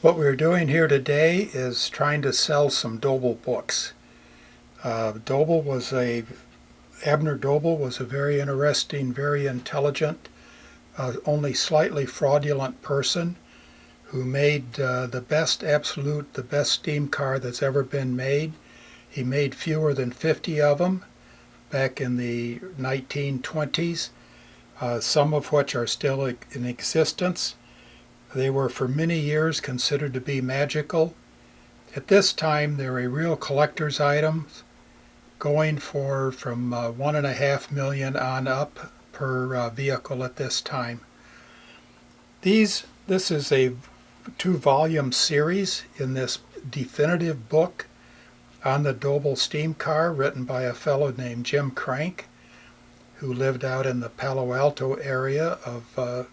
What we're doing here today is trying to sell some Doble books. Doble was Abner Doble was a very interesting, very intelligent, only slightly fraudulent person who made the best steam car that's ever been made. He made fewer than 50 of them back in the 1920s, some of which are still in existence. They were for many years considered to be magical. At this time, they're a real collector's item, going for from $1.5 million on up per vehicle at this time. This is a 2-volume series in this definitive book on the Doble steam car, written by a fellow named Jim Crank, who lived out in the Palo Alto area of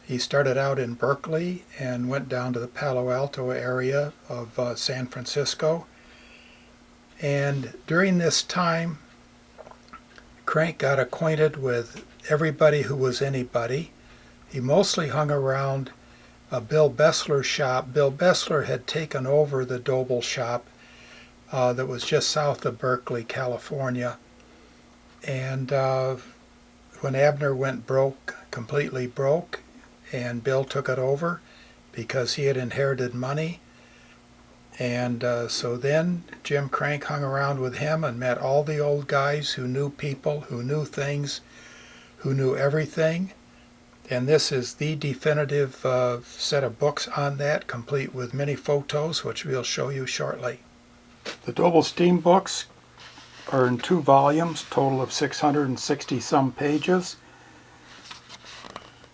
he started out in Berkeley and went down to the Palo Alto area of San Francisco. And during this time, Crank got acquainted with everybody who was anybody. He mostly hung around Bill Bessler's shop. Bill Bessler had taken over the Doble shop that was just south of Berkeley, California. And when Abner went broke, completely broke, and Bill took it over because he had inherited money. And so then Jim Crank hung around with him and met all the old guys who knew people, who knew things, who knew everything. And this is the definitive set of books on that, complete with many photos, which we'll show you shortly. The Doble steam books are in 2 volumes, total of 660 some pages.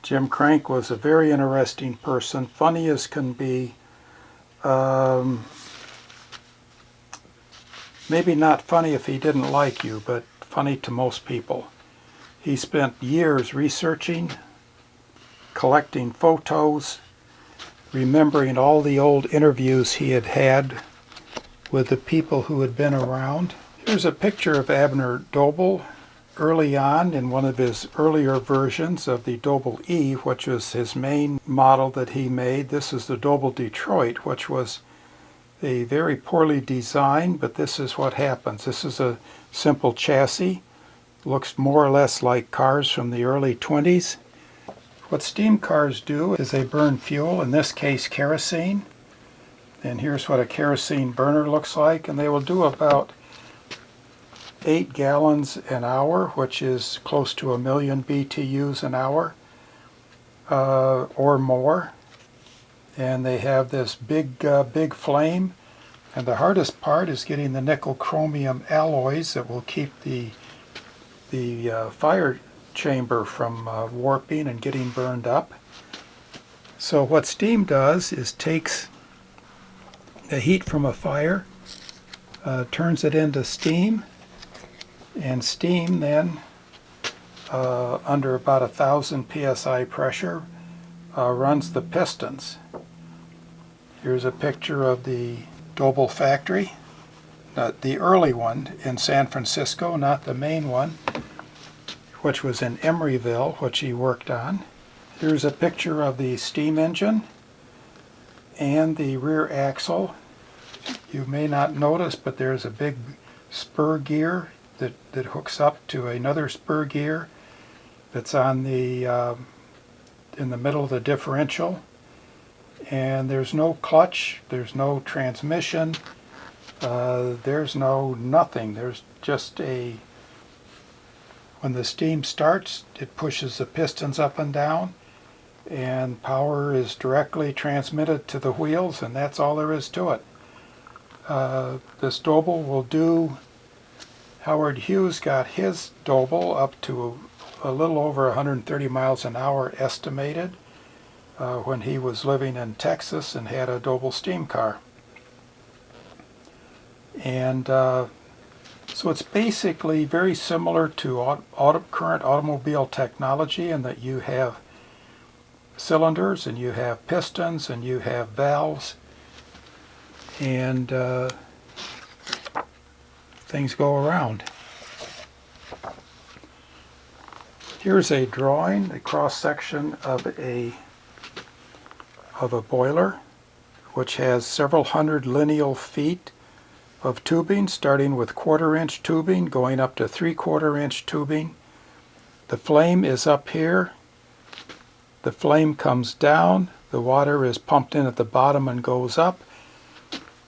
Jim Crank was a very interesting person, funny as can be. Maybe not funny if he didn't like you, but funny to most people. He spent years researching, collecting photos, remembering all the old interviews he had had with the people who had been around. Here's a picture of Abner Doble early on in one of his earlier versions of the Doble E, which was his main model that he made. This is the Doble Detroit, which was a very poorly designed, but this is what happens. This is a simple chassis. Looks more or less like cars from the early 20s. What steam cars do is they burn fuel, in this case kerosene. And here's what a kerosene burner looks like. And they will do about 8 gallons an hour, which is close to 1 million BTUs an hour or more. And they have this big flame. And the hardest part is getting the nickel chromium alloys that will keep the fire chamber from warping and getting burned up. So what steam does is takes the heat from a fire, turns it into steam, and steam then, under about 1,000 psi pressure, runs the pistons. Here's a picture of the Doble factory, the early one in San Francisco, not the main one, which was in Emeryville, which he worked on. Here's a picture of the steam engine and the rear axle. You may not notice, but there's a big spur gear that hooks up to another spur gear that's on the in the middle of the differential. And there's no clutch, there's no transmission, there's no nothing. There's just when the steam starts, it pushes the pistons up and down, and power is directly transmitted to the wheels, and that's all there is to it. This Doble will do, Howard Hughes got his Doble up to a little over 130 miles an hour estimated when he was living in Texas and had a Doble steam car. And so it's basically very similar to current automobile technology in that you have cylinders and you have pistons and you have valves, and things go around. Here's a drawing, a cross-section of a boiler. which has several hundred lineal feet of tubing, starting with 1/4-inch tubing, going up to 3/4-inch tubing. The flame is up here. The flame comes down. The water is pumped in at the bottom and goes up,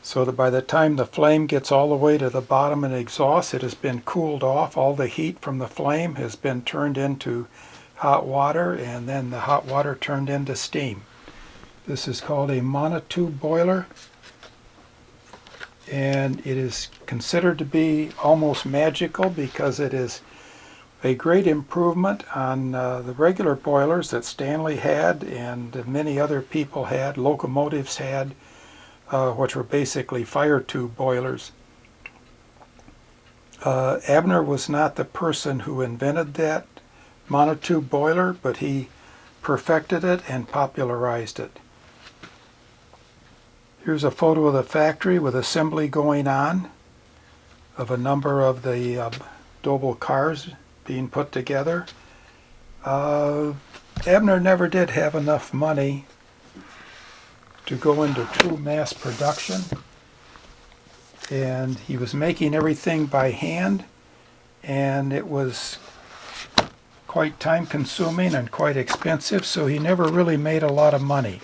so that by the time the flame gets all the way to the bottom and exhausts, it has been cooled off. All the heat from the flame has been turned into hot water, and then the hot water turned into steam. This is called a monotube boiler, and it is considered to be almost magical because it is a great improvement on the regular boilers that Stanley had and many other people had, locomotives had, which were basically fire tube boilers. Abner was not the person who invented that monotube boiler, but he perfected it and popularized it. Here's a photo of the factory with assembly going on of a number of the Doble cars being put together. Abner never did have enough money to go into true mass production, and he was making everything by hand, and it was quite time consuming and quite expensive, so he never really made a lot of money.